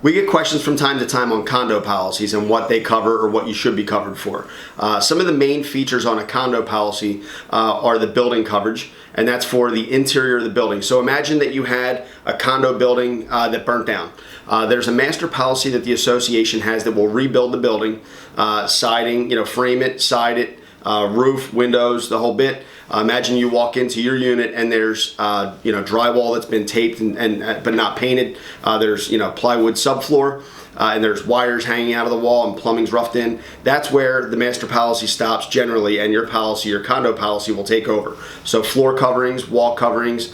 We get questions from time to time on condo policies and what they cover or what you should be covered for. Some of the main features on a condo policy are the building coverage, and that's for the interior of the building. So imagine that you had a condo building that burnt down. There's a master policy that the association has that will rebuild the building, siding, frame it, side it, roof, windows, the whole bit. Imagine you walk into your unit and there's drywall that's been taped but not painted. There's plywood subfloor, and there's wires hanging out of the wall and plumbing's roughed in. That's where the master policy stops generally, and your condo policy will take over. So floor coverings, wall coverings,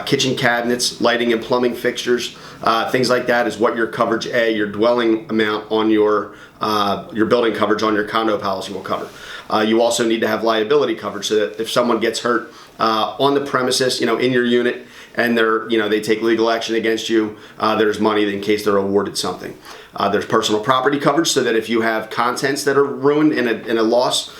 kitchen cabinets, lighting and plumbing fixtures, things like that is what your coverage your dwelling amount on your building coverage on your condo policy will cover. You also need to have liability coverage so that if someone gets hurt on the premises, in your unit, and they take legal action against you, there's money in case they're awarded something. There's personal property coverage so that if you have contents that are ruined in a loss,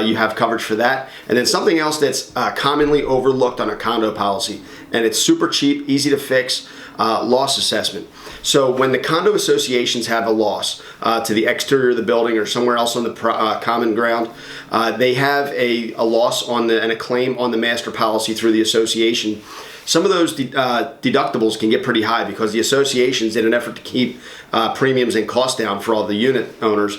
you have coverage for that. And then something else that's commonly overlooked on a condo policy, and it's super cheap, easy to fix, loss assessment. So when the condo associations have a loss to the exterior of the building or somewhere else on the common ground, they have a loss and a claim on the master policy through the association. Some of those deductibles can get pretty high because the associations, in an effort to keep premiums and costs down for all the unit owners,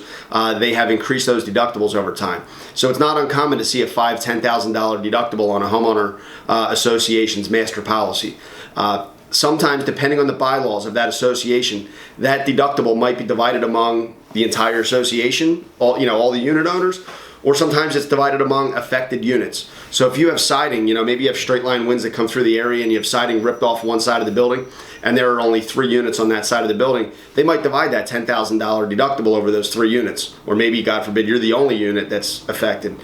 they have increased those deductibles over time. So it's not uncommon to see a $5,000, $10,000 deductible on a homeowner association's master policy. Sometimes, depending on the bylaws of that association, that deductible might be divided among the entire association, all the unit owners, or sometimes it's divided among affected units. So if you have siding, maybe you have straight line winds that come through the area and you have siding ripped off one side of the building, and there are only 3 units on that side of the building, they might divide that $10,000 deductible over those 3 units. Or maybe, God forbid, you're the only unit that's affected.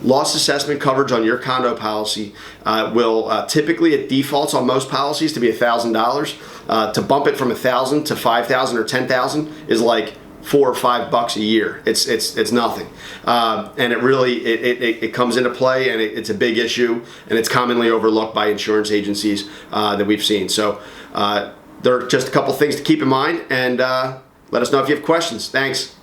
Loss assessment coverage on your condo policy will typically, it defaults on most policies to be $1,000. To bump it from $1,000 to $5,000 or $10,000 is like $4 or $5 a year. It's nothing, and it really it comes into play, and it's a big issue, and it's commonly overlooked by insurance agencies that we've seen. So there are just a couple things to keep in mind, and let us know if you have questions. Thanks.